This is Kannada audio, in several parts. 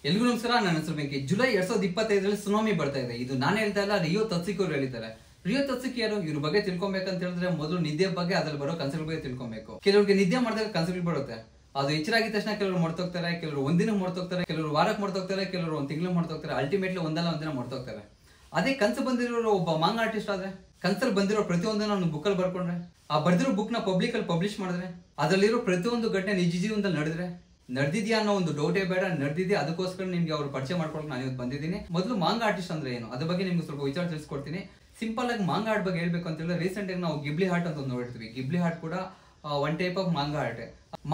ಎಲ್ರಿಗೂ ನಮಸ್ಕಾರ. ನನ್ನ ಹೆಸರು ವೆಂಕಿ. ಜುಲೈ 2025 ಸುನಾಮಿ ಬರ್ತಾ ಇದೆ. ಇದು ನಾನು ಹೇಳ್ತಾ ಇಲ್ಲ, ರಿಯೋ ತತ್ಸಿಕ್ ಅವರು ಹೇಳಿದ್ದಾರೆ. ರಿಯೋ ತತ್ಸಿಕ್ ಯಾರು? ಇವ್ರ ಬಗ್ಗೆ ತಿಳ್ಕೊಬೇಕಂತ ಹೇಳಿದ್ರೆ ಮೊದಲು ನಿದ್ದೆ ಬಗ್ಗೆ, ಅದ್ರಲ್ಲಿ ಬರೋ ಕನ್ಸಲ್ ಬಗ್ಗೆ ತಿಳ್ಕೊಬೇಕು. ಕೆಲವರಿಗೆ ನಿದ್ದೆ ಮಾಡಿದಾಗ ಕನ್ಸಲ್ ಬರುತ್ತೆ. ಅದು ಎಚ್ಚರಾಗಿದ ತಕ್ಷಣ ಕೆಲವರು ಮರ್ತೋಗ್ತಾರೆ, ಕೆಲವರು ಒಂದಿನ ಮರ್ತೋಗ್ತಾರೆ, ಕೆಲವರು ವಾರಕ್ಕೆ ಮರ್ತೋಗ್ತಾರೆ, ಕೆಲವರು ಒಂದ್ ತಿಂಗಳು ಮರ್ತೋಗ್ತಾರೆ. ಅಲ್ಟಿಮೇಟ್ಲಿ ಒಂದಲ್ಲ ಒಂದಿನ ಮರ್ತೋಗ್ತಾರೆ. ಅದೇ ಕನ್ಸು ಬಂದಿರೋರು ಒಬ್ಬ ಮಾಂಗ ಆರ್ಟಿಸ್ಟ್ ಆದ್ರೆ, ಕನ್ಸಲ್ ಬಂದಿರೋ ಪ್ರತಿಯೊಂದನ್ನ ಒಂದು ಬುಕ್ಕಲ್ಲಿ ಬರ್ಕೊಂಡ್ರೆ, ಆ ಬರ್ದಿರೋ ಬುಕ್ ನ ಪಬ್ಲಿಕ್ ಅಲ್ಲಿ ಪಬ್ಲಿಷ್ ಮಾಡಿದ್ರೆ, ಅದರಲ್ಲಿರೋ ಪ್ರತಿಯೊಂದು ಘಟನೆ ನಿಜ ಜೀವನದಲ್ಲಿ ನಡೆದಿದ್ಯಾ ಅನ್ನೋ ಒಂದು ಡೌಟೇ ಬೇಡ. ನಡೆದಿದೆ, ಅದಕ್ಕೋಸ್ಕರ ನಿಮ್ಗೆ ಅವ್ರು ಪರಿಚಯ ಮಾಡ್ಕೊಳಕ್ ನಾನು ಇವತ್ತು ಬಂದಿದ್ದೀನಿ. ಮೊದಲು ಮಾಂಗ ಆರ್ಟಿಸ್ಟ್ ಅಂದ್ರೆ ಏನು ಅದ್ರ ಬಗ್ಗೆ ನಿಮ್ಗೆ ಸ್ವಲ್ಪ ವಿಚಾರ ತಿಳಿಸ್ಕೊಡ್ತೀನಿ. ಸಿಂಪಲ್ ಆಗಿ ಮಾಂಗ ಆರ್ಟ್ ಬಗ್ಗೆ ಹೇಳ್ಬೇಕು ಅಂತ ಹೇಳಿದ್ರೆ, ರೀಸೆಂಟ್ ಆಗಿ ನಾವು ಗಿಬ್ಲಿ ಹಾರ್ಟ್ ಅಂತ ಒಂದು ನೋಡಿರ್ತೀವಿ. ಗಿಬ್ಲಿ ಹಾರ್ಟ್ ಕೂಡ one type of manga art.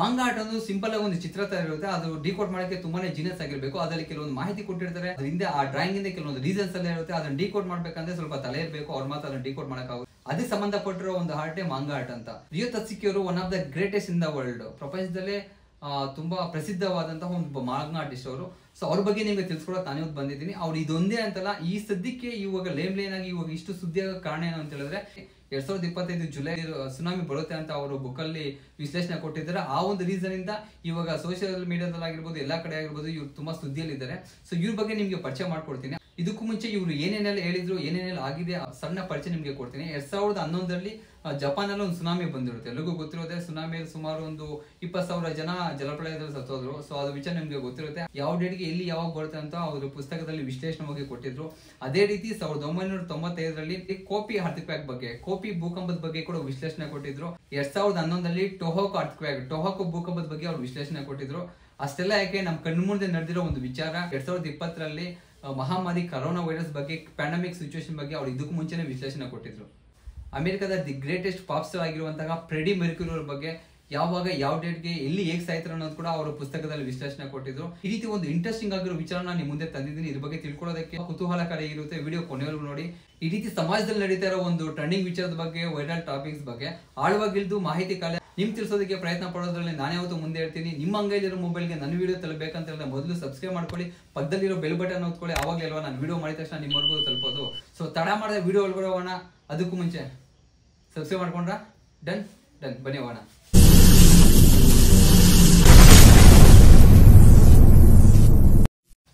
Manga art ಅಂದ್ರೆ ಸಿಂಪಲ್ ಆಗಿ ಒಂದು ಚಿತ್ರ ತರ ಇರುತ್ತೆ. ಅದು ಡಿಕೋಡ್ ಮಾಡಕ್ಕೆ ತುಂಬಾನೇ ಜೀನಿಯಸ್ ಆಗಿರ್ಬೇಕು. ಅದರಲ್ಲಿ ಕೆಲವೊಂದು ಮಾಹಿತಿ ಕೊಟ್ಟಿರ್ತಾರೆ. ಅದರಿಂದ ಆ ಡ್ರಾಯಿಂಗ್ ಇಂದ ಕೆಲವೊಂದು ರೀಸನ್ಸ್ ಎಲ್ಲ ಇರುತ್ತೆ. ಅದನ್ನ ಡಿಕೋಡ್ ಮಾಡ್ಬೇಕಂದ್ರೆ ಸ್ವಲ್ಪ ತಲೆ ಇರಬೇಕು, ಅವ್ರ ಮಾತ್ರ ಅದನ್ನ ಡಿಕೋಡ್ ಮಾಡಕ್ಕಾಗುತ್ತೆ. ಅದಕ್ಕೆ ಸಂಬಂಧಪಟ್ಟಿರೋ ಒಂದು ಆರ್ಟೇ ಮಾಂಗ ಆರ್ಟ್ ಅಂತ. ರಿಯೋ ತತ್ಸಿಕ್ ಅವರು one of the greatest in the world. ಪ್ರಪಂಚದಲ್ಲೇ ತುಂಬಾ ಪ್ರಸಿದ್ಧವಾದಂತಹ ಒಂದು ಮಾಂಗ ಆರ್ಟಿಸ್ಟ್ ಅವರು. ಸೊ ಅವ್ರ ಬಗ್ಗೆ ನಿಮ್ಗೆ ತಿಳ್ಸ್ಕೊಳಕ್ ನಾನು ಇವತ್ತು ಬಂದಿದ್ದೀನಿ. ಅವ್ರು ಇದೊಂದೇ ಅಂತಲ್ಲ, ಈ ಸದ್ಯಕ್ಕೆ ಇವಾಗ ಲೇನ್ ಆಗಿ ಇವಾಗ ಇಷ್ಟು ಸುದ್ದಿ ಆಗೋ ಕಾರಣ ಏನು ಅಂತ ಹೇಳಿದ್ರೆ, 2025 ಜುಲೈ ಸುನಾಮಿ ಬರುತ್ತೆ ಅಂತ ಅವರು ಬುಕ್ ಅಲ್ಲಿ ವಿಶ್ಲೇಷಣೆ ಕೊಟ್ಟಿದ್ದಾರೆ. ಆ ಒಂದು ರೀಸನ್ ಇಂದ ಇವಾಗ ಸೋಷಿಯಲ್ ಮೀಡಿಯಾದಲ್ಲಿ ಆಗಿರ್ಬೋದು, ಎಲ್ಲಾ ಕಡೆ ಆಗಿರ್ಬೋದು, ಇವ್ರು ತುಂಬಾ ಸುದ್ದಿಯಲ್ಲಿದ್ದಾರೆ. ಸೊ ಇವ್ರ ಬಗ್ಗೆ ನಿಮ್ಗೆ ಪರಿಚಯ ಮಾಡ್ಕೊಡ್ತೀನಿ. ಇದಕ್ಕೂ ಮುಂಚೆ ಇವರು ಏನೇನೆಲ್ಲ ಹೇಳಿದ್ರು, ಏನೇನೆಲ್ಲ ಆಗಿದೆ, ಸಣ್ಣ ಪರಿಚಯ ನಿಮ್ಗೆ ಕೊಡ್ತೀನಿ. 2011ರಲ್ಲಿ ಜಪಾನ್ ಅಲ್ಲಿ ಒಂದು ಸುನಾಮಿ ಬಂದಿರುತ್ತೆ. ಎಲ್ಲಿಗೂ ಗೊತ್ತಿರೋದೇ. ಸುನಾಮಿಯಲ್ಲಿ ಸುಮಾರು ಒಂದು 20,000 ಜನ ಜಲಪ್ರಳಯದಲ್ಲಿ ಸತ್ತೋದ್ರು. ಸೊ ಅದು ವಿಚಾರ ನಿಮ್ಗೆ ಗೊತ್ತಿರುತ್ತೆ. ಯಾವ ಡೇಟ್ಗೆ ಎಲ್ಲಿ ಯಾವಾಗ ಬರುತ್ತೆ ಅಂತ ಅವರು ಪುಸ್ತಕದಲ್ಲಿ ವಿಶ್ಲೇಷಣೆ ಕೊಟ್ಟಿದ್ರು. ಅದೇ ರೀತಿ 1995ರಲ್ಲಿ ಕೋಪಿ ಅರ್ಥಕ್ವ್ಯಾಕ್ ಬಗ್ಗೆ, ಕೋಪಿ ಭೂಕಂಪದ ಬಗ್ಗೆ ಕೂಡ ವಿಶ್ಲೇಷಣೆ ಕೊಟ್ಟಿದ್ರು. 2011ರಲ್ಲಿ ಟೊಹಾಕೋ ಭೂಕಂಪದ ಬಗ್ಗೆ ಅವರು ವಿಶ್ಲೇಷಣೆ ಕೊಟ್ಟಿದ್ರು. ಅಷ್ಟೆಲ್ಲ ಯಾಕೆ, ನಮ್ ಕಣ್ಣು ಮುಂದೆ ನಡೆದಿರೋ ಒಂದು ವಿಚಾರ. 2020ರಲ್ಲಿ ಮಹಾಮಾರಿ ಕರೋನಾ ವೈರಸ್ ಬಗ್ಗೆ, ಪ್ಯಾಂಡಮಿಕ್ ಸಿಚುವೇಶನ್ ಬಗ್ಗೆ ಅವ್ರು ಇದಕ್ಕೂ ಮುಂಚೆನೆ ವಿಶ್ಲೇಷಣೆ ಕೊಟ್ಟಿದ್ರು. ಅಮೆರಿಕದ ದಿ ಗ್ರೇಟೆಸ್ಟ್ ಪಾಪ್ ಸ್ಟಾರ್ ಆಗಿರುವಂತಹ ಫ್ರೆಡಿ ಮೆರ್ಕ್ಯುರಿ ಅವ್ರ ಬಗ್ಗೆ ಯಾವಾಗ ಯಾವ ಡೇಟ್ಗೆ ಎಲ್ಲಿ ಹೇಗ್ ಸಾಯ್ತಾರೆ ಅನ್ನೋದು ಕೂಡ ಅವರ ಪುಸ್ತಕದಲ್ಲಿ ವಿಶ್ಲೇಷಣೆ ಕೊಟ್ಟಿದ್ರು. ಈ ರೀತಿ ಒಂದು ಇಂಟ್ರೆಸ್ಟಿಂಗ್ ಆಗಿರೋ ವಿಚಾರನ ನಿಮ್ ಮುಂದೆ ತಂದಿದ್ದೀನಿ. ಇದ್ರ ಬಗ್ಗೆ ತಿಳ್ಕೊಳ್ಳೋದಕ್ಕೆ ಕುತೂಹಲಕಾರಿ ಇರುತ್ತೆ. ವಿಡಿಯೋ ಕೊನೆವರೆಗೂ ನೋಡಿ. ಈ ರೀತಿ ಸಮಾಜದಲ್ಲಿ ನಡೀತಾ ಇರೋ ಒಂದು ಟ್ರೆಂಡಿಂಗ್ ವಿಚಾರದ ಬಗ್ಗೆ, ವೈರಲ್ ಟಾಪಿಕ್ಸ್ ಬಗ್ಗೆ ಆಳವಾಗಿಲ್ದು ಮಾಹಿತಿ ಕಾಲ ನಿಮ್ ತಿಳಿಸೋದಕ್ಕೆ ಪ್ರಯತ್ನ ಪಡೋದ್ರಲ್ಲಿ ನಾನು ಯಾವತ್ತೂ ಮುಂದೆ ಹೇಳ್ತೀನಿ. ನಿಮ್ಮ ಅಂಗೈಲಿರೋ ಮೊಬೈಲ್ಗೆ ನನ್ನ ವಿಡಿಯೋ ತಲುಪಬೇಕಂತ ಹೇಳಿದ್ರೆ ಮೊದಲು ಸಬ್ಸ್ಕ್ರೈಬ್ ಮಾಡ್ಕೊಳ್ಳಿ, ಪಕ್ಕದಲ್ಲಿರೋ ಬೆಲ್ ಬಟನ್ ಒತ್ಕೊಳ್ಳಿ. ಅವಾಗಲೇ ಅಲ್ವಾ ನಾನು ವಿಡಿಯೋ ಮಾಡಿದ ತಕ್ಷಣ ನಿಮ್ಮವರೆಗೂ ತಲುಪೋದು. ಸೊ ತಡ ಮಾಡಿದ ವಿಡಿಯೋ ಒಳಗಡೆ ಹೋಗೋಣ. ಅದಕ್ಕೂ ಮುಂಚೆ ಸಬ್ಸ್ಕ್ರೈಬ್ ಮಾಡ್ಕೊಂಡ್ರ ಡನ್ ಬನ್ನಿ ಹೋಗೋಣ.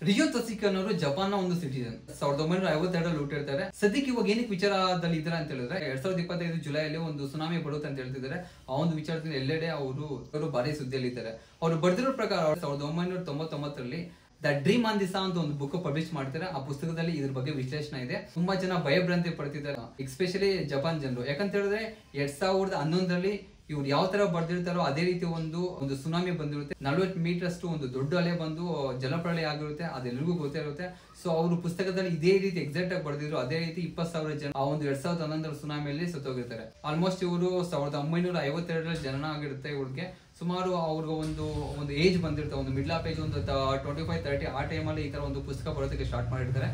ರಿಯೋ ತತ್ಸಿಕ್ ಅನ್ನೋರು ಜಪಾನ್ ಒಂದು ಸಿಟಿಜನ್. 1952ರಲ್ಲಿ ಹುಟ್ಟಿರ್ತಾರೆ. ಸದ್ಯಕ್ಕೆ ಇವಾಗ ಏನಕ್ಕೆ ವಿಚಾರದಲ್ಲಿ ಇದ್ದಾರೆ ಅಂತ ಹೇಳಿದ್ರೆ, 2025 ಜುಲೈಯಲ್ಲಿ ಒಂದು ಸುನಾಮಿ ಬರುತ್ತೆ ಅಂತ ಹೇಳ್ತಿದ್ದಾರೆ. ಆ ಒಂದು ವಿಚಾರದಲ್ಲಿ ಎಲ್ಲೆಡೆ ಅವರು ಭಾರಿ ಸುದ್ದಿಯಲ್ಲಿದ್ದಾರೆ. ಅವರು ಬರ್ದಿರೋ ಪ್ರಕಾರ 1999ರಲ್ಲಿ ದ ಡ್ರೀಮ್ ಆನ್ ದಿಸಾ ಅಂತ ಒಂದು ಬುಕ್ ಪಬ್ಲಿಷ್ ಮಾಡ್ತಾರೆ. ಆ ಪುಸ್ತಕದಲ್ಲಿ ಇದ್ರ ಬಗ್ಗೆ ವಿಶ್ಲೇಷಣೆ ಇದೆ. ತುಂಬಾ ಜನ ಭಯಭ್ರಾಂತಿ ಪಡ್ತಿದ್ದಾರೆ, ಎಸ್ಪೆಷಲಿ ಜಪಾನ್ ಜನರು. ಯಾಕಂತ ಹೇಳಿದ್ರೆ 2011ರಲ್ಲಿ ಇವ್ರು ಯಾವ ತರ ಬರ್ದಿರ್ತಾರೋ ಅದೇ ರೀತಿ ಒಂದು ಸುನಾಮಿ ಬಂದಿರುತ್ತೆ. 40 ಮೀಟರ್ ಅಷ್ಟು ಒಂದು ದೊಡ್ಡ ಅಲೆ ಬಂದು ಜಲಪ್ರಳಯ ಆಗಿರುತ್ತೆ. ಅದೆಲ್ಲರಿಗೂ ಗೊತ್ತಿರುತ್ತೆ. ಸೊ ಅವರು ಪುಸ್ತಕದಲ್ಲಿ ಇದೇ ರೀತಿ ಎಕ್ಸಾಕ್ಟ್ ಆಗಿ ಬರ್ದಿದ್ರು. ಅದೇ ರೀತಿ 20,000 ಜನ ಆ ಒಂದು 2011ರ ಸುನಾಮಿಯಲ್ಲಿ ಸತ್ತೋಗಿರ್ತಾರೆ. ಆಲ್ಮೋಸ್ಟ್ ಇವರು 1952ರಲ್ಲಿ ಜನನ ಆಗಿರುತ್ತೆ. ಇವ್ರಿಗೆ ಸುಮಾರು ಅವ್ರಿಗೆ ಒಂದು ಏಜ್ ಬಂದಿರುತ್ತೆ, ಒಂದು ಮಿಡ್ಲ್ ಆಫ್ ಏಜ್, ಒಂದು 25-30. ಆ ಟೈಮಲ್ಲಿ ಈ ತರ ಒಂದು ಪುಸ್ತಕ ಬರೋದಕ್ಕೆ ಸ್ಟಾರ್ಟ್ ಮಾಡಿರ್ತಾರೆ.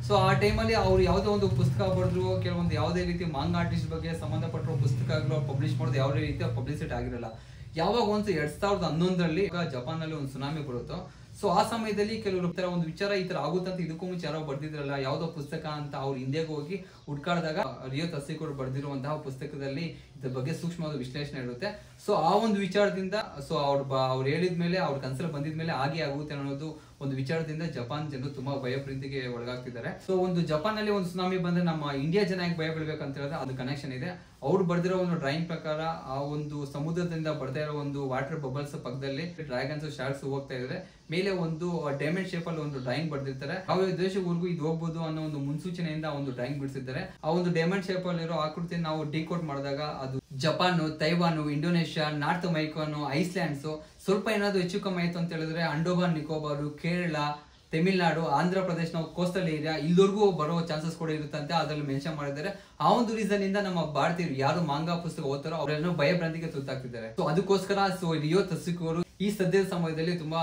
ಸೊ ಆ ಟೈಮಲ್ಲಿ ಅವ್ರು ಯಾವುದೇ ಒಂದು ಪುಸ್ತಕ ಬರೆದ್ರು, ಕೆಲವೊಂದು ಯಾವುದೇ ರೀತಿ ಮಾಂಗ ಆರ್ಟಿಸ್ಟ್ ಬಗ್ಗೆ ಸಂಬಂಧಪಟ್ಟಿರೋ ಪುಸ್ತಕಗಳು ಪಬ್ಲಿಷ್ ಮಾಡೋದು ಯಾವುದೇ ರೀತಿಯ ಪಬ್ಲಿಸಿಟಿ ಆಗಿರಲ್ಲ. ಯಾವಾಗ ಒಂದು 2011ರಲ್ಲಿ ಜಪಾನ್ ನಲ್ಲಿ ಒಂದು ಸುನಾಮಿ ಬರುತ್ತೋ, ಸೊ ಆ ಸಮಯದಲ್ಲಿ ಕೆಲವರು ಒಂದು ವಿಚಾರ ಈ ತರ ಆಗುತ್ತೆ ಅಂತ ಇದಕ್ಕೂ ಮುಂಚೆ ಯಾರೋ ಬರ್ದಿದ್ರಲ್ಲ, ಯಾವ್ದೋ ಪುಸ್ತಕ ಅಂತ ಅವ್ರು ಹಿಂದೆಗೆ ಹೋಗಿ ಹುಡ್ಕಾಡಿದಾಗ ರಿಯೋ ತತ್ಸಿಕ್ ಅವರು ಬರ್ದಿರುವಂತಹ ಪುಸ್ತಕದಲ್ಲಿ ಇದ್ರ ಬಗ್ಗೆ ಸೂಕ್ಷ್ಮವಾದ ವಿಶ್ಲೇಷಣೆ ಇರುತ್ತೆ. ಸೊ ಆ ಒಂದು ವಿಚಾರದಿಂದ, ಸೊ ಅವ್ರು ಹೇಳಿದ್ಮೇಲೆ, ಅವ್ರ ಕನ್ಸಲ್ ಬಂದಿದ್ಮೇಲೆ ಹಾಗೆ ಆಗುತ್ತೆ ಅನ್ನೋದು ಒಂದು ವಿಚಾರದಿಂದ ಜಪಾನ್ ಜನರು ತುಂಬಾ ಭಯಪ್ರೀತಿಗೆ ಒಳಗಾಗ್ತಿದ್ದಾರೆ. ಸೊ ಒಂದು ಜಪಾನ್ ನಲ್ಲಿ ಒಂದು ಸುನಾಮಿ ಬಂದ್ರೆ ನಮ್ಮ ಇಂಡಿಯಾ ಜನ ಯಾಕೆ ಭಯ ಬೀಳ್ಬೇಕಂತ ಹೇಳಿದ್ರೆ ಅದು ಕನೆಕ್ಷನ್ ಇದೆ. ಅವ್ರು ಬರ್ದಿರೋ ಒಂದು ಡ್ರಾಯಿಂಗ್ ಪ್ರಕಾರ ಆ ಒಂದು ಸಮುದ್ರದಿಂದ ಬರ್ತಾ ಇರೋ ಒಂದು ವಾಟರ್ ಬಬಲ್ಸ್ ಪಕ್ಕದಲ್ಲಿ ಡ್ರ್ಯಾಗನ್ಸ್, ಶಾರ್ಕ್ಸ್ ಹೋಗ್ತಾ ಇದ್ರೆ ಮೇಲೆ ಒಂದು ಡೈಮಂಡ್ ಶೇಪ್ ಅಲ್ಲಿ ಒಂದು ಡ್ರಾಯಿಂಗ್ ಬರ್ದಿರ್ತಾರೆ. ಯಾವ ದೇಶವರೆಗೂ ಇದು ಹೋಗ್ಬೋದು ಅನ್ನೋ ಒಂದು ಮುನ್ಸೂಚನೆಯಿಂದ ಒಂದು ಡ್ರಾಯಿಂಗ್ ಬಿಡಿಸಿದ್ದಾರೆ. ಆ ಒಂದು ಡೈಮಂಡ್ ಶೇಪ್ ಅಲ್ಲಿರೋ ಆಕೃತಿ ನಾವು ಡಿಕೋಡ್ ಮಾಡಿದಾಗ ಅದು ಜಪಾನ್, ತೈವಾನ್, ಇಂಡೋನೇಷ್ಯಾ, ನಾರ್ತ್ ಅಮೆರಿಕಾನ್, ಐಸ್ಲ್ಯಾಂಡ್ಸ್, ಸ್ವಲ್ಪ ಏನಾದ್ರು ಹೆಚ್ಚು ಕಮ್ಮಿ ಆಯ್ತು ಅಂತ ಹೇಳಿದ್ರೆ ಅಂಡೋಮಾನ್ ನಿಕೋಬಾರ್, ಕೇರಳ, ತಮಿಳುನಾಡು, ಆಂಧ್ರ ಪ್ರದೇಶ, ನಾವು ಕೋಸ್ಟಲ್ ಏರಿಯಾ ಇಲ್ಲಿವರೆಗೂ ಬರೋ ಚಾನ್ಸಸ್ ಕೂಡ ಇರುತ್ತಂತೆ ಅದರಲ್ಲಿ ಮೆನ್ಷನ್ ಮಾಡಿದ್ದಾರೆ. ಆ ಒಂದು ರೀಸನ್ ಇಂದ ನಮ್ಮ ಭಾರತೀಯರು ಯಾರು ಮಾಂಗಾ ಪುಸ್ತಕ ಓದ್ತಾರೋ ಅವರೆಲ್ಲರೂ ಭಯಭ್ರಾಂತಿಗೆ ತುತ್ತಾಗ್ತಿದ್ದಾರೆ. ಸೊ ಅದಕ್ಕೋಸ್ಕರ ರಿಯೋ ತತ್ಸಿಕ್ ಅವರು ಈ ಸದ್ಯದ ಸಮಯದಲ್ಲಿ ತುಂಬಾ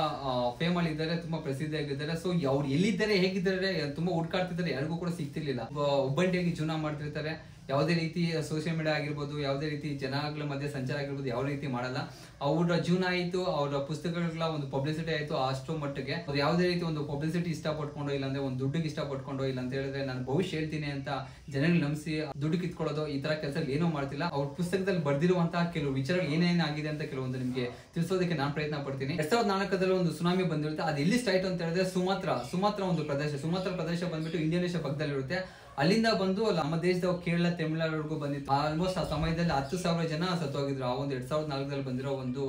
ಫೇಮ್ ಅಲ್ಲಿ ಇದ್ದಾರೆ, ತುಂಬಾ ಪ್ರಸಿದ್ಧಿ ಆಗಿದ್ದಾರೆ. ಸೊ ಅವ್ರು ಎಲ್ಲಿದ್ದಾರೆ, ಹೇಗಿದ್ದಾರೆ, ತುಂಬಾ ಹುಡ್ಕಾಡ್ತಿದ್ದಾರೆ, ಯಾರಿಗೂ ಕೂಡ ಸಿಗ್ತಿರ್ಲಿಲ್ಲ. ಒಬ್ಬಂಟಿಯಾಗಿ ಜೀವನ ಮಾಡ್ತಿರ್ತಾರೆ. ಯಾವುದೇ ರೀತಿ ಸೋಷಿಯಲ್ ಮೀಡಿಯಾ ಆಗಿರ್ಬೋದು, ಯಾವುದೇ ರೀತಿ ಜನಗಳ ಮಧ್ಯೆ ಸಂಚಾರ ಆಗಿರ್ಬೋದು, ಯಾವ ರೀತಿ ಮಾಡಲ್ಲ. ಅವರ ಜೀವನ ಆಯಿತು, ಅವರ ಪುಸ್ತಕಗಳ ಒಂದು ಪಬ್ಲಿಸಿಟಿ ಆಯಿತು, ಅಷ್ಟೋ ಮಟ್ಟಿಗೆ ಅವ್ರು ಯಾವುದೇ ರೀತಿ ಒಂದು ಪಬ್ಲಿಸಿಟಿ ಇಷ್ಟಪಟ್ಕೊಂಡು, ಇಲ್ಲಾಂದ್ರೆ ಒಂದು ದುಡ್ಡಿಗೆ ಇಷ್ಟಪಟ್ಕೊಂಡು, ಇಲ್ಲ ಅಂತ ಹೇಳಿದ್ರೆ ನಾನು ಭವಿಷ್ಯ ಹೇಳ್ತೀನಿ ಅಂತ ಜನರಿಗೆ ನಂಬಿಸಿ ದುಡ್ಡು ಕಿತ್ಕೊಳ್ಳೋದು, ಈ ತರ ಕೆಲಸ ಏನೂ ಮಾಡ್ತಿಲ್ಲ. ಅವ್ರ ಪುಸ್ತಕದಲ್ಲಿ ಬರ್ದಿರುವಂತಹ ಕೆಲವು ವಿಚಾರಗಳು ಏನೇನಾಗಿದೆ ಅಂತ ಕೆಲವೊಂದು ನಿಮಗೆ ತಿಳಿಸೋದಕ್ಕೆ ನಾನು ಪ್ರಯತ್ನ ಪಡ್ತೀನಿ. 2004 ಒಂದು ಸುನಾಮಿ ಬಂದಿರುತ್ತೆ. ಅದು ಎಲ್ಲಿ ಸ್ಟಾರ್ಟ್ ಅಂತ ಹೇಳಿದ್ರೆ ಸುಮಾತ್ರ ಒಂದು ಪ್ರದೇಶ. ಸುಮಾತ್ರ ಪ್ರದೇಶ ಬಂದ್ಬಿಟ್ಟು ಇಂಡೋನೇಷ್ಯಾ ಪಕ್ಕದಲ್ಲಿರುತ್ತೆ. ಅಲ್ಲಿಂದ ಬಂದು ನಮ್ಮ ದೇಶದ ಕೇರಳ, ತಮಿಳುನಾಡುವರೆಗೂ ಬಂದಿತ್ತು. ಆಲ್ಮೋಸ್ಟ್ ಆ ಸಮಯದಲ್ಲಿ 10,000 ಜನ ಸತ್ತೋಗಿದ್ರು ಆ ಒಂದು 2004 ಬಂದಿರೋ ಒಂದು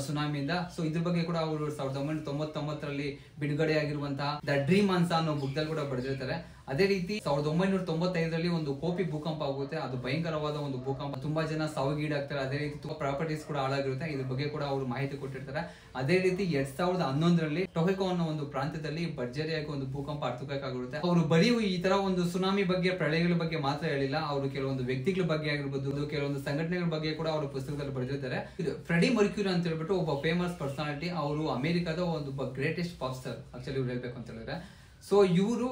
ಸುನಾಮಿಯಿಂದ. ಸೊ ಇದ್ರ ಬಗ್ಗೆ ಕೂಡ ಅವರು 1999 ಬಿಡುಗಡೆ ಆಗಿರುವಂತಹ ದ ಡ್ರೀಮ್ ಅನ್ಸಾ ಅನ್ನೋ ಬುಕ್ದಲ್ಲಿ ಕೂಡ ಬರೆದಿರ್ತಾರೆ. ಅದೇ ರೀತಿ 1995 ಒಂದು ಕೋಪಿ ಭೂಕಂಪ ಆಗುತ್ತೆ. ಅದು ಭಯಂಕರವಾದ ಒಂದು ಭೂಕಂಪ, ತುಂಬಾ ಜನ ಸಾವಿಗೀಡಾಗ್ತಾರೆ. ಅದೇ ರೀತಿ ತುಂಬಾ ಪ್ರಾಪರ್ಟೀಸ್ ಕೂಡ ಹಾಳಾಗಿರುತ್ತೆ. ಇದ್ರ ಬಗ್ಗೆ ಕೂಡ ಅವರು ಮಾಹಿತಿ ಕೊಟ್ಟಿರ್ತಾರೆ. ಅದೇ ರೀತಿ 2011 ಟೊಹೆಕೊ ಅನ್ನೋ ಒಂದು ಪ್ರಾಂತ್ಯದಲ್ಲಿ ಭರ್ಜರಿಯಾಗಿ ಒಂದು ಭೂಕಂಪ ಅರ್ಥಕ್ಕಾಗಿರುತ್ತೆ. ಅವರು ಬರೀ ಈ ತರ ಒಂದು ಸುನಾಮಿ ಬಗ್ಗೆ, ಪ್ರಳಯಗಳ ಬಗ್ಗೆ ಮಾತ್ರ ಹೇಳಿಲ್ಲ. ಅವರು ಕೆಲವೊಂದು ವ್ಯಕ್ತಿಗಳ ಬಗ್ಗೆ ಆಗಿರ್ಬೋದು, ಕೆಲವೊಂದು ಸಂಘಟನೆಗಳ ಬಗ್ಗೆ ಕೂಡ ಅವರು ಪುಸ್ತಕದಲ್ಲಿ ಬರೆದಿದ್ದಾರೆ. ಇದು ಫ್ರೆಡಿ ಮರ್ಕ್ಯೂರಿ ಅಂತ ಹೇಳ್ಬಿಟ್ಟು ಒಬ್ಬ ಫೇಮಸ್ ಪರ್ಸನಾಲಿಟಿ. ಅವರು ಅಮೆರಿಕದ ಒಂದು ಗ್ರೇಟೆಸ್ಟ್ ಪಾಪ್ ಸ್ಟಾರ್ ಆಕ್ಚುಲಿ ಇವ್ರು ಹೇಳ್ಬೇಕು ಅಂತ ಹೇಳಿದ್ರೆ. ಸೊ ಇವರು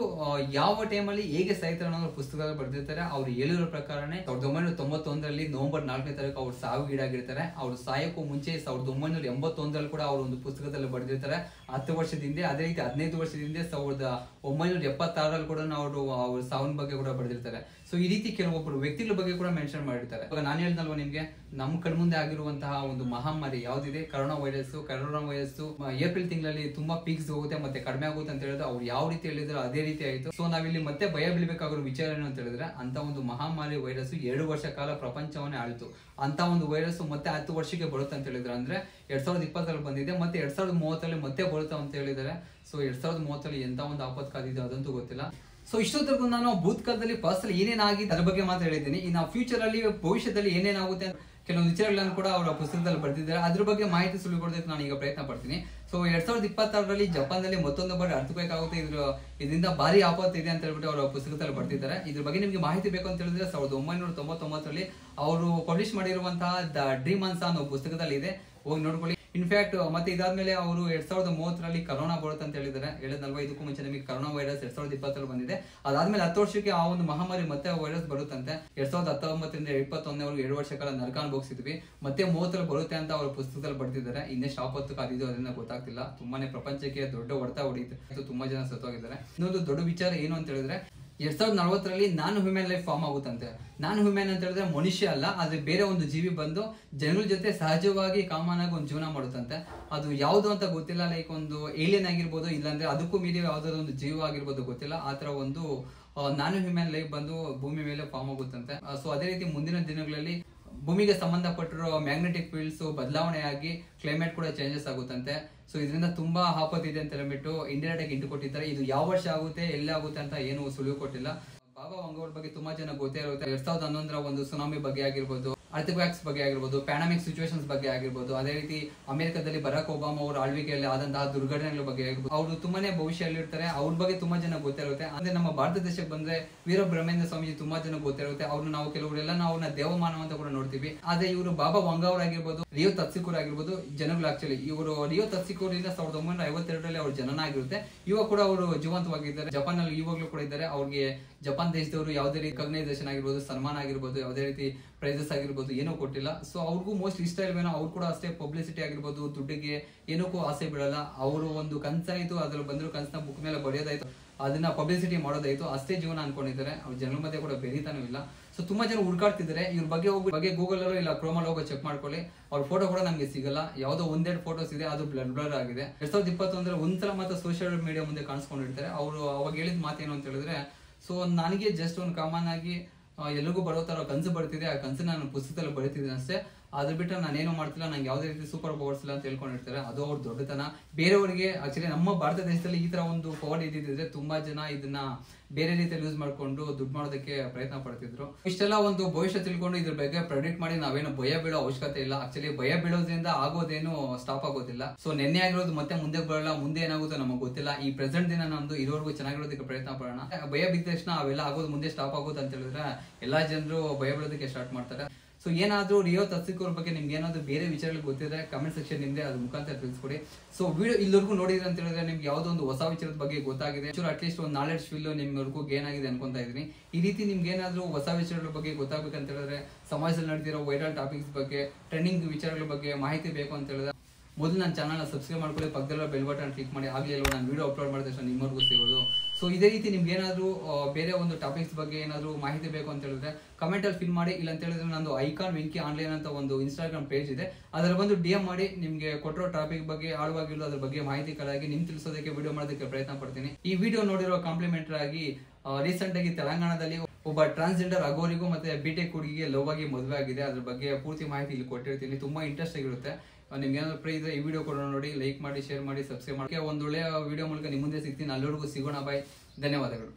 ಯಾವ ಟೈಮಲ್ಲಿ ಹೇಗೆ ಸಾಯ್ತಾರೆ ಅನ್ನೋ ಪುಸ್ತಕದಲ್ಲಿ ಬರೆದಿರ್ತಾರೆ. ಅವ್ರು ಹೇಳಿರೋ ಪ್ರಕಾರನೇ 1991 ನವೆಂಬರ್ 4 ಅವ್ರು ಸಾವಿಗೀಡಾಗಿರ್ತಾರೆ. ಅವ್ರು ಸಾಯಕ್ಕೂ ಮುಂಚೆ 1981 ಕೂಡ ಅವರು ಒಂದು ಪುಸ್ತಕದಲ್ಲಿ ಬರೆದಿರ್ತಾರೆ, 10 ವರ್ಷದ ಹಿಂದೆ. ಅದೇ ರೀತಿ 15 ವರ್ಷದ ಹಿಂದೆ 1976 ಕೂಡ ಅವ್ರ ಸಾವಿನ ಬಗ್ಗೆ ಕೂಡ ಬರೆದಿರ್ತಾರೆ. ಸೊ ಈ ರೀತಿ ಕೆಲವೊಬ್ಬರು ವ್ಯಕ್ತಿಗಳ ಬಗ್ಗೆ ಕೂಡ ಮೆನ್ಷನ್ ಮಾಡಿರ್ತಾರೆ. ಇವಾಗ ನಾನು ಹೇಳ್ದಲ್ವ ನಿಮ್ಗೆ, ನಮ್ಮ ಕಣ್ಮುಂದೆ ಆಗಿರುವಂತಹ ಒಂದು ಮಹಾಮಾರಿ ಯಾವ್ದಿದೆ, ಕರೋನಾ ವೈರಸ್ ಏಪ್ರಿಲ್ ತಿಂಗಳಲ್ಲಿ ತುಂಬಾ ಪೀಕ್ಸ್ ಹೋಗುತ್ತೆ ಮತ್ತೆ ಕಡಿಮೆ ಆಗುತ್ತೆ ಅಂತ ಹೇಳಿದ್ರೆ ಅವ್ರು ಯಾವ ರೀತಿ ಹೇಳಿದ್ರು ಅದೇ ರೀತಿ ಆಯ್ತು. ಸೊ ನಾವಿಲ್ಲಿ ಮತ್ತೆ ಭಯ ಬೀಳ್ಬೇಕಾಗಿರೋ ವಿಚಾರ ಏನು ಅಂತ ಹೇಳಿದ್ರೆ, ಅಂತ ಒಂದು ಮಹಾಮಾರಿ ವೈರಸ್ 2 ವರ್ಷ ಕಾಲ ಪ್ರಪಂಚವನ್ನೇ ಆಳ್ತು. ಅಂತ ಒಂದು ವೈರಸ್ ಮತ್ತೆ 10 ವರ್ಷಕ್ಕೆ ಬರುತ್ತೆ ಅಂತ ಹೇಳಿದ್ರೆ, ಅಂದ್ರೆ 2020 ಬಂದಿದೆ, ಮತ್ತೆ 2030 ಮತ್ತೆ ಬರುತ್ತೆ ಅಂತ ಹೇಳಿದ್ದಾರೆ. ಸೊ 2030 ಎಂತ ಒಂದು ಆಪತ್ ಕಾದಿದೆ ಅದಂತೂ ಗೊತ್ತಿಲ್ಲ. ಸೊ ಇಷ್ಟೊತ್ತರೆಗೂ ನಾನು ಭೂತಕಾಲದಲ್ಲಿ ಪರ್ಸನಲ್ ಏನೇನಾಗಿದೆ ಅದ್ರ ಬಗ್ಗೆ ಮಾತ್ರ ಹೇಳಿದ್ದೀನಿ. ಇನ್ನು ಫ್ಯೂಚರ್ ಅಲ್ಲಿ, ಭವಿಷ್ಯದಲ್ಲಿ ಏನೇನಾಗುತ್ತೆ ಅಂತ ಕೆಲವೊಂದು ವಿಚಾರಗಳನ್ನು ಕೂಡ ಅವರ ಪುಸ್ತಕದಲ್ಲಿ ಬರ್ತಿದ್ದಾರೆ. ಅದ್ರ ಬಗ್ಗೆ ಮಾಹಿತಿ ಸುಳಿಕೊಡೋದಕ್ಕೆ ನಾನು ಈಗ ಪ್ರಯತ್ನ ಪಡ್ತೀನಿ. ಸೊ 2026 ಜಪಾನ್ನಲ್ಲಿ ಮತ್ತೊಂದು ಬಾರಿ ಅರ್ಥಕ್ವೇಕ್ ಆಗುತ್ತೆ. ಇದರಿಂದ ಭಾರಿ ಆಪತ್ತು ಇದೆ ಅಂತ ಹೇಳ್ಬಿಟ್ಟು ಅವರ ಪುಸ್ತಕದಲ್ಲಿ ಬರ್ತಿದ್ದಾರೆ. ಇದ್ರ ಬಗ್ಗೆ ನಿಮ್ಗೆ ಮಾಹಿತಿ ಬೇಕು ಅಂತ ಹೇಳಿದ್ರೆ 1999 ಅವರು ಪಬ್ಲಿಷ್ ಮಾಡಿರುವಂತಹ ದ ಡ್ರೀಮ್ ಅನ್ಸಾ ಅನ್ನೋ ಪುಸ್ತಕದಲ್ಲಿ ಇದೆ, ಹೋಗಿ ನೋಡ್ಕೊಳ್ಳಿ. ಇನ್ಫ್ಯಾಕ್ಟ್ ಮತ್ತೆ ಇದಾದ್ಮೇಲೆ ಅವರು 2030 ಕರೋನಾ ಬರುತ್ತೆ ಅಂತ ಹೇಳಿದ್ದಾರೆ. ಹೇಳಿದ್ನಲ್ವಾ, ಇದಕ್ಕೂ ಮುಂಚೆ ನಿಮಗೆ ಕರೋನಾ ವೈರಸ್ 2020 ಬಂದಿದೆ. ಅದಾದ್ಮೇಲೆ 10 ವರ್ಷಕ್ಕೆ ಆ ಒಂದು ಮಹಾಮಾರಿ ಮತ್ತೆ ವೈರಸ್ ಬರುತ್ತಂತೆ. 2019 2021 7 ವರ್ಷ ಕಾಲ ನರಕ ಅನುಭವಿಸಿದ್ವಿ, ಮತ್ತೆ 30 ಬರುತ್ತೆ ಅಂತ ಅವ್ರ ಪುಸ್ತಕದಲ್ಲಿ ಬರ್ತಿದ್ದಾರೆ. ಇನ್ನೆಷ್ಟು ಆಪತ್ತು ಕಾದಿದೋ ಅದನ್ನ ಗೊತ್ತಾಗ್ತಿಲ್ಲ. ತುಂಬಾನೇ ಪ್ರಪಂಚಕ್ಕೆ ದೊಡ್ಡ ಹೊಡೆತ ಹೊಡೆಯುತ್ತೆ, ತುಂಬಾ ಜನ ಸತ್ತೋಗಿದ್ದಾರೆ. ಇನ್ನೊಂದು ದೊಡ್ಡ ವಿಚಾರ ಏನು ಅಂತ ಹೇಳಿದ್ರೆ, 2040 ನಾನ್ ಹ್ಯೂಮನ್ ಲೈಫ್ ಫಾರ್ಮ್ ಆಗುತ್ತಂತೆ. ನಾನ್ ಹ್ಯೂಮನ್ ಅಂತ ಹೇಳಿದ್ರೆ ಮನುಷ್ಯ ಅಲ್ಲ, ಆದ್ರೆ ಬೇರೆ ಒಂದು ಜೀವಿ ಬಂದು ಜನಗಳ ಜೊತೆ ಸಹಜವಾಗಿ ಕಾಮನ್ ಆಗಿ ಒಂದು ಜೀವನ ಮಾಡುತ್ತಂತೆ. ಅದು ಯಾವ್ದು ಅಂತ ಗೊತ್ತಿಲ್ಲ, ಲೈಕ್ ಒಂದು ಏಲಿಯನ್ ಆಗಿರ್ಬೋದು, ಇಲ್ಲಾಂದ್ರೆ ಅದಕ್ಕೂ ಮೀರಿ ಯಾವ್ದಾದ್ರು ಒಂದು ಜೀವ ಆಗಿರ್ಬೋದು, ಗೊತ್ತಿಲ್ಲ. ಆತರ ಒಂದು ನಾನ್ ಹ್ಯೂಮನ್ ಲೈಫ್ ಬಂದು ಭೂಮಿ ಮೇಲೆ ಫಾರ್ಮ್ ಆಗುತ್ತಂತೆ. ಸೊ ಅದೇ ರೀತಿ ಮುಂದಿನ ದಿನಗಳಲ್ಲಿ ಭೂಮಿಗೆ ಸಂಬಂಧಪಟ್ಟಿರೋ ಮ್ಯಾಗ್ನೆಟಿಕ್ ಫೀಲ್ಡ್ಸ್ ಬದಲಾವಣೆ ಆಗಿ ಕ್ಲೈಮೇಟ್ ಕೂಡ ಚೇಂಜಸ್ ಆಗುತ್ತಂತೆ. ಸೊ ಇದರಿಂದ ತುಂಬಾ ಆಪತ್ತಿದೆ ಅಂತ ಹೇಳ್ಬಿಟ್ಟು ಇಂಡಿಯಾ ಇಂಟು ಕೊಟ್ಟಿದ್ದಾರೆ. ಇದು ಯಾವ ವರ್ಷ ಆಗುತ್ತೆ, ಎಲ್ಲಿ ಆಗುತ್ತೆ ಅಂತ ಏನು ಸುಳಿವು ಕೊಟ್ಟಿಲ್ಲ. ಬಾಬಾ ವಂಗಾ ಅವ್ರ ಬಗ್ಗೆ ತುಂಬಾ ಜನ ಗೊತ್ತೇ ಇರುತ್ತೆ. 2011 ಒಂದು ಸುನಾಮಿ ಬಗ್ಗೆ ಆಗಿರ್ಬೋದು, ಅರ್ಥಕ್ವೇಕ್ಸ್ ಬಗ್ಗೆ ಆಗಿರ್ಬೋದು, ಪ್ಯಾಂಡಮಿಕ್ ಸಿಚುವೇಶನ್ಸ್ ಬಗ್ಗೆ ಆಗಿರ್ಬೋದು, ಅದೇ ರೀತಿ ಅಮೆರಿಕದಲ್ಲಿ ಬರಾಕ್ ಒಬಾಮಾ ಅವರ ಆಳ್ವಿಕೆಯಲ್ಲಿ ಆದಂತಹ ದುರ್ಘಟನೆಗಳ ಬಗ್ಗೆ ಆಗಿರ್ಬೋದು, ಅವರು ತುಂಬಾನೇ ಭವಿಷ್ಯದಲ್ಲಿರ್ತಾರೆ. ಅವ್ರ ಬಗ್ಗೆ ತುಂಬಾ ಜನ ಗೊತ್ತಿರುತ್ತೆ. ಅಂದ್ರೆ ನಮ್ಮ ಭಾರತ ದೇಶಕ್ಕೆ ಬಂದ್ರೆ ವೀರಬ್ರಹ್ಮೇಂದ್ರ ಸ್ವಾಮೀಜಿ ತುಂಬಾ ಜನ ಗೊತ್ತಿರುತ್ತೆ. ಅವ್ರನ್ನ ನಾವು ಕೆಲವರೆಲ್ಲ ನಾವು ದೇವಮಾನವ ಅಂತ ಕೂಡ ನೋಡ್ತೀವಿ. ಆದ್ರೆ ಇವರು ಬಾಬಾ ವಂಗಾ ಅವರಾಗಿರ್ಬೋದು, ರಿಯೋ ತತ್ಸಿಕೂರ್ ಆಗಿರ್ಬೋದು, ಜನಗಳು ಆಕ್ಚುಲಿ ಇವರು ರಿಯೋ ತತ್ಸಿಕೂರಿಂದ 1952 ಅವ್ರ ಜನನ ಆಗಿರುತ್ತೆ. ಇವಾಗ ಕೂಡ ಅವರು ಜೀವಂತವಾಗಿದ್ದಾರೆ. ಜಪಾನ್ ನಲ್ಲಿ ಇವಾಗಲೂ ಕೂಡ ಇದ್ದಾರೆ. ಅವ್ರಿಗೆ ಜಪಾನ್ ದೇಶದವರು ಯಾವುದೇ ರೀತಿ ರೆಕಗ್ನೈಸೇಷನ್ ಆಗಿರ್ಬೋದು, ಸನ್ಮಾನ ಆಗಿರ್ಬೋದು, ಯಾವುದೇ ರೀತಿ ಪ್ರೈಸಸ್ ಆಗಿರ್ಬೋದು ಏನೂ ಕೊಟ್ಟಿಲ್ಲ. ಸೊ ಅವ್ರಿಗೂ ಮೋಸ್ಟ್ ಇಷ್ಟ ಇಲ್ವೇನೋ. ಅವ್ರು ಕೂಡ ಅಷ್ಟೇ ಪಬ್ಲಿಸಿಟಿ ಆಗಿರ್ಬೋದು, ದುಡ್ಡಿಗೆ ಏನಕ್ಕೂ ಆಸೆ ಬೀಳಲ್ಲ. ಅವರು ಒಂದು ಕನ್ಸಾಯ್ತು, ಅದ್ರಲ್ಲಿ ಬಂದ್ರು ಕನ್ಸನ್ನ ಬುಕ್ ಮೇಲೆ ಬರೆಯೋದಾಯ್ತು, ಅದನ್ನ ಪಬ್ಲಿಸಿಟಿ ಮಾಡೋದಾಯ್ತು, ಅಷ್ಟೇ ಜೀವನ ಅನ್ಕೊಂಡಿದ್ದಾರೆ. ಅವ್ರ ಜನರ ಮಧ್ಯೆ ಕೂಡ ಬೆರೀತಾನೂ ಇಲ್ಲ. ಸೊ ತುಂಬಾ ಜನ ಹುಡ್ಕಾಡ್ತಿದ್ದಾರೆ. ಇವ್ರ ಬಗ್ಗೆ ಗೂಗಲ್ ಅಲ್ಲೋ ಇಲ್ಲ ಕ್ರೋಮಲ್ಲಿ ಹೋಗೋ ಚೆಕ್ ಮಾಡ್ಕೊಳ್ಳಿ. ಅವ್ರ ಫೋಟೋ ಕೂಡ ನಮ್ಗೆ ಸಿಗಲ್ಲ. ಯಾವ್ದೋ 1-2 ಫೋಟೋಸ್ ಇದೆ, ಅದು ಬ್ಲರ್ ಆಗಿದೆ. 2021 ಒಂದ್ಸಲ ಮಾತ್ರ ಸೋಷಿಯಲ್ ಮೀಡಿಯಾ ಮುಂದೆ ಕಾಣಿಸ್ಕೊಂಡಿರ್ತಾರೆ. ಅವರು ಅವಾಗ ಹೇಳಿದ ಮಾತೇನು ಅಂತ ಹೇಳಿದ್ರೆ, ಸೊ ನನಗೆ ಜಸ್ಟ್ ಒಂದು ಕಾಮನ್ ಆಗಿ ಎಲ್ಲಿಗೂ ಬರೋ ತರ ಕನ್ಸು ಬರ್ತಿದೆ, ಆ ಕನ್ಸನ್ನ ನಾನು ಪುಸ್ತಕದಲ್ಲಿ ಬರೀತಿದ್ದೀನಿ ಅಷ್ಟೇ. ಅದ್ರ ಬಿಟ್ಟರೆ ನಾನೇನು ಮಾಡ್ತಿಲ್ಲ, ನಂಗೆ ಯಾವುದೇ ರೀತಿ ಸೂಪರ್ ಪವರ್ಸ್ ಇಲ್ಲ ಅಂತ ಹೇಳ್ಕೊಂಡಿರ್ತಾರೆ. ಅದು ಅವ್ರ ದೊಡ್ಡತನ. ಬೇರೆಯವರಿಗೆ ಆಕ್ಚುಲಿ ನಮ್ಮ ಭಾರತ ದೇಶದಲ್ಲಿ ಈ ತರ ಒಂದು ಪವರ್ ಇದ್ದಿದ್ರೆ ತುಂಬಾ ಜನ ಇದನ್ನ ಬೇರೆ ರೀತಿಯಲ್ಲಿ ಯೂಸ್ ಮಾಡ್ಕೊಂಡು ದುಡ್ಡು ಮಾಡೋದಕ್ಕೆ ಪ್ರಯತ್ನ ಪಡ್ತಿದ್ರು. ಇಷ್ಟೆಲ್ಲ ಒಂದು ಭವಿಷ್ಯ ತಿಳ್ಕೊಂಡು ಇದ್ರ ಬಗ್ಗೆ ಪ್ರೆಡಿಕ್ಟ್ ಮಾಡಿ ನಾವೇನು ಭಯ ಬೀಳೋ ಅವಶ್ಯಕತೆ ಇಲ್ಲ. ಆಕ್ಚುಲಿ ಭಯ ಬೀಳೋದ್ರಿಂದ ಆಗೋದೇನು ಸ್ಟಾಪ್ ಆಗೋದಿಲ್ಲ. ಸೊ ನೆನ್ನೆ ಆಗಿರೋದು ಮತ್ತೆ ಮುಂದೆ ಬರಲ್ಲ, ಮುಂದೆ ಏನಾಗುತ್ತೋ ನಮಗೆ ಗೊತ್ತಿಲ್ಲ. ಈ ಪ್ರೆಸೆಂಟ್ ದಿನ ನಮ್ದು ಇರೋವರೆಗೂ ಚೆನ್ನಾಗಿರೋದಕ್ಕೆ ಪ್ರಯತ್ನ ಪಡೋಣ. ಭಯ ಬಿದ್ದ ತಕ್ಷಣ ಅವೆಲ್ಲ ಆಗೋದು ಮುಂದೆ ಸ್ಟಾಪ್ ಆಗೋದು ಅಂತ ಹೇಳಿದ್ರೆ ಎಲ್ಲಾ ಜನರು ಭಯ ಬೀಳೋದಕ್ಕೆ ಸ್ಟಾರ್ಟ್ ಮಾಡ್ತಾರೆ. ಸೊ ಏನಾದ್ರೂ ರಿಯೋ ತತ್ಸಿಕ್ ಅವ್ರ ಬಗ್ಗೆ ನಿಮ್ಗೆ ಏನಾದ್ರು ಬೇರೆ ವಿಚಾರಗಳು ಗೊತ್ತಿದ್ರೆ ಕಮೆಂಟ್ ಸೆಕ್ಷನ್ ನಿಂದೆ ಅದ್ರ ಮುಖಾಂತರ ತಿಳಿಸ್ಕೊಡಿ. ಸೊ ವಿಡಿಯೋ ಇಲ್ಲಿವರೆಗೂ ನೋಡಿದ್ರೆ ಅಂತ ಹೇಳಿದ್ರೆ ನಿಮ್ಗೆ ಯಾವುದೋ ಒಂದು ಹೊಸ ವಿಚಾರದ ಬಗ್ಗೆ ಗೊತ್ತಾಗಿದೆ, ಅಟ್ಲೀಸ್ಟ್ ಒಂದು ನಾಲೆಡ್ಜ್ ಫೀಲ್ ನಿಮ್ವರೆಗೂ ಗೇನ್ ಆಗಿದೆ ಅನ್ಕೊಂತಾ ಇದೀನಿ. ಈ ರೀತಿ ನಿಮ್ಗೆ ಏನಾದ್ರೂ ಹೊಸ ವಿಚಾರಗಳ ಬಗ್ಗೆ ಗೊತ್ತಾಗಬೇಕಂತ ಹೇಳಿದ್ರೆ, ಸಮಾಜದಲ್ಲಿ ನಡೆದಿರೋ ವೈರಲ್ ಟಾಪಿಕ್ಸ್ ಬಗ್ಗೆ, ಟ್ರೆಂಡಿಂಗ್ ವಿಚಾರಗಳ ಬಗ್ಗೆ ಮಾಹಿತಿ ಬೇಕು ಅಂತ ಹೇಳಿದ್ರೆ ಮೊದಲು ನನ್ನ ಚಾನಲ್ನ ಸಬ್ಸ್ಕ್ರೈಬ್ ಮಾಡ್ಕೊಳ್ಳಿ, ಪಕ್ಕದಲ್ಲಿರೋ ಬೆಲ್ ಬಟನ್ ಕ್ಲಿಕ್ ಮಾಡಿ. ಆಗಲೇ ಅಲ್ವಾ ನಾನು ವಿಡಿಯೋ ಅಪ್ಲೋಡ್ ಮಾಡಿದ ತಕ್ಷಣ ನಿಮ್ಮವರೆಗೂ ಸಿಗೋದು. ಸೊ ಇದೇ ರೀತಿ ನಿಮ್ಗೆ ಏನಾದರೂ ಬೇರೆ ಒಂದು ಟಾಪಿಕ್ಸ್ ಬಗ್ಗೆ ಏನಾದರೂ ಮಾಹಿತಿ ಬೇಕು ಅಂತ ಹೇಳಿದ್ರೆ ಕಮೆಂಟಲ್ಲಿ ಫಿಲ್ ಮಾಡಿ. ಇಲ್ಲ ಅಂತ ಹೇಳಿದ್ರೆ ನಂದು ಐಕಾನ್ ವೆಂಕಿ ಆನ್ಲೈನ್ ಅಂತ ಒಂದು ಇನ್ಸ್ಟಾಗ್ರಾಮ್ ಪೇಜ್ ಇದೆ, ಅದರ ಬಂದು DM ಮಾಡಿ. ನಿಮಗೆ ಕೊಟ್ಟಿರೋ ಟಾಪಿಕ್ ಬಗ್ಗೆ ಆಳವಾಗಿಲ್ಲ ಅದ್ರ ಬಗ್ಗೆ ಮಾಹಿತಿ ಕಲಾಗಿ ನಿಮ್ಗೆ ತಿಳಿಸೋದಕ್ಕೆ ವಿಡಿಯೋ ಮಾಡೋದಕ್ಕೆ ಪ್ರಯತ್ನ ಪಡ್ತೀನಿ. ಈ ವಿಡಿಯೋ ನೋಡಿರೋ ಕಾಂಪ್ಲಿಮೆಂಟರಿ ಆಗಿ ರೀಸೆಂಟ್ ಆಗಿ ತೆಲಂಗಾಣದಲ್ಲಿ ಒಬ್ಬ ಟ್ರಾನ್ಸ್ಜೆಂಡರ್ ಅಗೋರಿಗೂ ಮತ್ತೆ ಬಿಟೆಕ್ ಹುಡುಗಿಗೆ ಲವ್ ಆಗಿ ಮದುವೆ ಆಗಿದೆ. ಅದ್ರ ಬಗ್ಗೆ ಪೂರ್ತಿ ಮಾಹಿತಿ ಇಲ್ಲಿ ಕೊಟ್ಟಿರ್ತೀನಿ, ತುಂಬಾ ಇಂಟ್ರೆಸ್ಟ್ ಆಗಿರುತ್ತೆ. ನಿಮ್ಗೆ ಏನಾದ್ರು ಪ್ರೇ ಇದ್ರೆ ಈ ವಿಡಿಯೋ ಕೂಡ ನೋಡಿ, ಲೈಕ್ ಮಾಡಿ, ಶೇರ್ ಮಾಡಿ, ಸಬ್ಸ್ಕ್ರೈಬ್ ಮಾಡಿ. ಒಂದು ಒಳ್ಳೆಯ ವಿಡಿಯೋ ಮೂಲಕ ನಿಮ್ಮ ಮುಂದೆ ಸಿಗ್ತೀನಿ. ಅಲ್ಲಿವರೆಗೂ ಸಿಗೋಣ, ಬಾಯ್, ಧನ್ಯವಾದಗಳು.